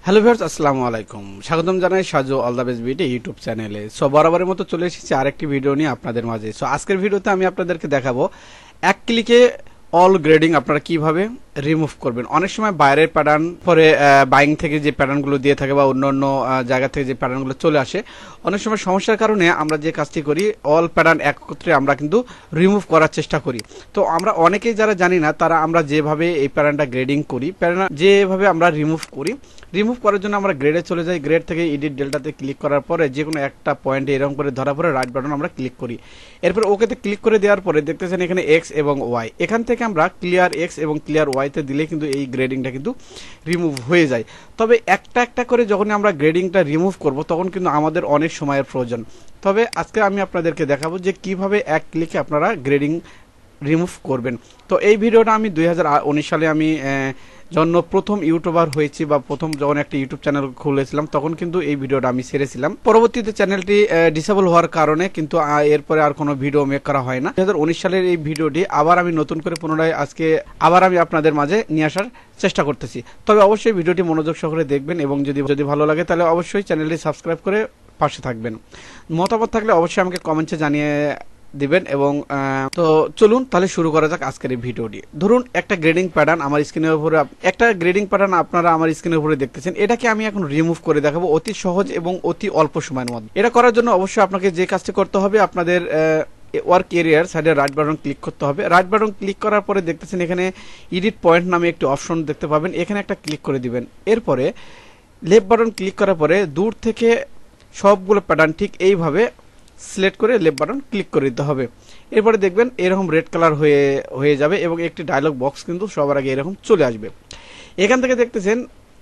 Hello viewers, আসসালামু আলাইকুম। স্বাগতম জানাই Saju all the best video YouTube চ্যানেলে। সো বরাবরের মতো চলে এসেছি আরেকটি ভিডিও নিয়ে আপনাদের মাঝে। সো আজকের ভিডিওতে আমি আপনাদেরকে দেখাবো এক ক্লিকে অল গ্রেডিং আপনারা কিভাবে রিমুভ করবেন। অনেক সময় বাইরের প্যাটার্ন পরে বাইং থেকে যে প্যাটার্নগুলো দিয়ে থাকে বা অন্য অন্য জায়গা থেকে যে প্যাটার্নগুলো চলে আসে, অনেক সময় সমস্যার কারণে আমরা যে কাজটি করি অল প্যাটার্ন একত্রে আমরা কিন্তু রিমুভ করার চেষ্টা করি। তো আমরা অনেকেই যারা জানি না তারা আমরা যেভাবে এই প্যাটার্নটা গ্রেডিং করি, প্যাটার্ন যেভাবে আমরা রিমুভ করার জন্য আমরা গ্রেডে চলে যাই। গ্রেড থেকে এডিট ডেল্টাতে ক্লিক করার পরে যে কোনো একটা পয়েন্টে এরকম করে ধরা পরে রাইট বাটন আমরা ক্লিক করি। এরপর ওকেতে ক্লিক করে দেওয়ার পরে দেখতেছেন এখানে এক্স এবং ওয়াই, এখান থেকে আমরা ক্লিয়ার এক্স এবং ক্লিয়ার ওয়াইতে দিলে কিন্তু এই গ্রেডিংটা কিন্তু রিমুভ হয়ে যায়। তবে একটা একটা করে যখন আমরা গ্রেডিংটা রিমুভ করব তখন কিন্তু আমাদের অনেক সময়ের প্রয়োজন। তবে আজকে আমি আপনাদেরকে দেখাবো যে কিভাবে এক ক্লিকে আপনারা গ্রেডিং রিমুভ করবেন। তো এই ভিডিওটা আমি 2019 সালে আমি যখন প্রথম ইউটিউবার হয়েছি বা প্রথম যখন একটা ইউটিউব চ্যানেল খুলেছিলাম তখন কিন্তু এই ভিডিওটা আমি ছেড়েছিলাম। পরবর্তীতে চ্যানেলটি ডিসেবল হওয়ার কারণে কিন্তু এরপরে আর কোনো ভিডিও মেক করা হয় না। 2019 সালের এই ভিডিওটি আবার আমি নতুন করে পুনরায় আজকে আবার আমি আপনাদের মাঝে নিয়ে আসার চেষ্টা করতেছি। তবে অবশ্যই ভিডিওটি মনোযোগ সহকারে দেখবেন এবং যদি ভালো লাগে তাহলে অবশ্যই চ্যানেলটি সাবস্ক্রাইব করে পাশে থাকবেন। মতামত থাকলে অবশ্যই আমাকে কমেন্টে জানিয়ে দিবেন। এবং তো চলুন তাহলে শুরু করা যাক আজকের এই ভিডিওটি। ধরুন একটা গ্রেডিং প্যাটার্ন আমার স্ক্রিনের উপরে, আপনারা আমার স্ক্রিনের উপরে দেখতেছেন। এটাকে আমি এখন রিমুভ করে দেখাবো অতি সহজ এবং অতি অল্প সময়ের মধ্যে। এটা করার জন্য অবশ্যই আপনাকে যে কাজটি করতে হবে, আপনাদের ওয়ার্ক এরিয়ার সাইডে রাইট বাটন ক্লিক করতে হবে। রাইট বাটন ক্লিক করার পরে দেখতেছেন এখানে এডিট পয়েন্ট নামে একটি অপশন দেখতে পাবেন, এখানে একটা ক্লিক করে দিবেন। এরপরে লেফট বাটন ক্লিক করার পরে দূর থেকে সবগুলো প্যাটার্ন ঠিক এইভাবে সিলেক্ট করে লেফট বাটন ক্লিক করে দিতে হবে। এরপরে দেখবেন এরকম রেড কালার হয়ে যাবে এবং একটি ডায়লগ বক্স কিন্তু সবার আগে এরকম চলে আসবে। এখান থেকে দেখতেছেন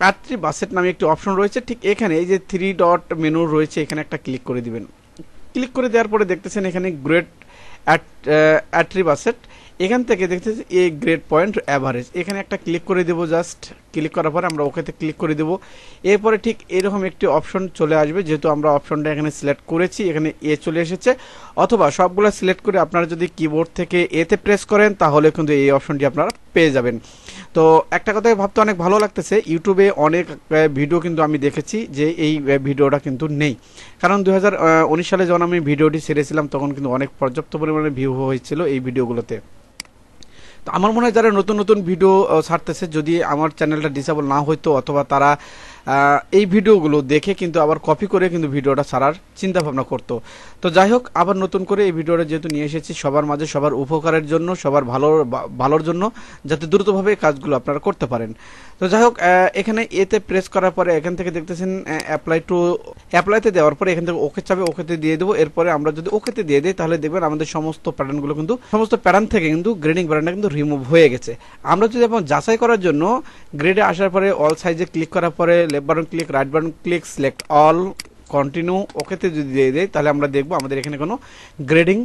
আট্রি বাসেট নামে একটি অপশন রয়েছে, ঠিক এখানে এই যে 3 ডট মেনু রয়েছে এখানে একটা ক্লিক করে দিবেন। ক্লিক করে দেওয়ার পরে দেখতেছেন এখানে গ্রেড আট্রি বাসেট, এখান থেকে দেখতেছি এই গ্রেড পয়েন্ট অ্যাভারেজ, এখানে একটা ক্লিক করে দেবো। জাস্ট ক্লিক করার পরে আমরা ওকেতে ক্লিক করে দেবো। এরপরে ঠিক এরকম একটি অপশন চলে আসবে, যেহেতু আমরা অপশনটা এখানে সিলেক্ট করেছি এখানে এ চলে এসেছে। অথবা সবগুলো সিলেক্ট করে আপনারা যদি কিবোর্ড থেকে এতে প্রেস করেন তাহলে কিন্তু এই অপশনটি আপনারা পেয়ে যাবেন। তো একটা কথাই ভাবতে অনেক ভালো লাগতেছে, ইউটিউবে অনেক ভিডিও কিন্তু আমি দেখেছি যে এই ভিডিওটা কিন্তু নেই। কারণ 2019 সালে যখন আমি ভিডিওটি ছেড়েছিলাম তখন কিন্তু অনেক পর্যাপ্ত পরিমাণে ভিউ হয়েছিল এই ভিডিওগুলোতে। তো আমার মনে হয় যারা নতুন নতুন ভিডিও ছাড়তেছে, যদি আমার চ্যানেলটা ডিসেবল না হইতো অথবা তারা এই ভিডিওগুলো দেখে কিন্তু আবার কপি করে কিন্তু ভিডিওটা ছাড়ার চিন্তা ভাবনা করতো। তো যাই হোক, আবার নতুন করে এই ভিডিওটা যেহেতু নিয়ে এসেছি সবার মাঝে, সবার উপকারের জন্য, সবার ভালোর জন্য, যাতে দ্রুতভাবে কাজগুলো আপনারা করতে পারেন। তো যাই হোক, এখানে এতে প্রেস করার পরে এখান থেকে দেখতেছেন অ্যাপ্লাইতে দেওয়ার পরে এখান থেকে ওকে চাবে, ওকেতে দিয়ে দেবো। এরপরে আমরা যদি ওকেতে দিয়ে দিই তাহলে দেখবেন আমাদের সমস্ত প্যাটার্নগুলো কিন্তু সমস্ত প্যাটার্ন থেকে কিন্তু গ্রেডিং প্যাটার্নটা কিন্তু রিমুভ হয়ে গেছে। আমরা যদি এখন যাচাই করার জন্য গ্রেডে আসার পরে অল সাইজে ক্লিক করার পরে left button click, right button click, select all, continue, ওকেতে যদি দিয়ে দেয় তাহলে আমরা দেখবো আমাদের এখানে কোনো গ্রেডিং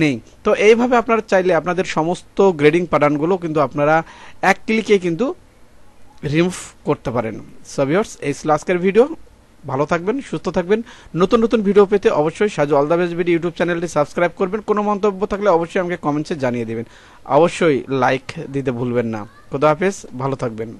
নেই। তো এইভাবে আপনারা চাইলে আপনাদের সমস্ত গ্রেডিং প্যাটার্নগুলো কিন্তু আপনারা এক ক্লিকে কিন্তু রিমুভ করতে পারেন। সো ভিউয়ার্স, এই ছিল আজকের ভিডিও। ভালো থাকবেন, সুস্থ থাকবেন। নতুন নতুন ভিডিও পেতে অবশ্যই Saju all the best video YouTube চ্যানেলটি সাবস্ক্রাইব করবেন। কোনো মন্তব্য থাকলে অবশ্যই আমাকে কমেন্টসে জানিয়ে দেবেন। অবশ্যই লাইক দিতে ভুলবেন না। খোদা হাফেজ, ভালো থাকবেন।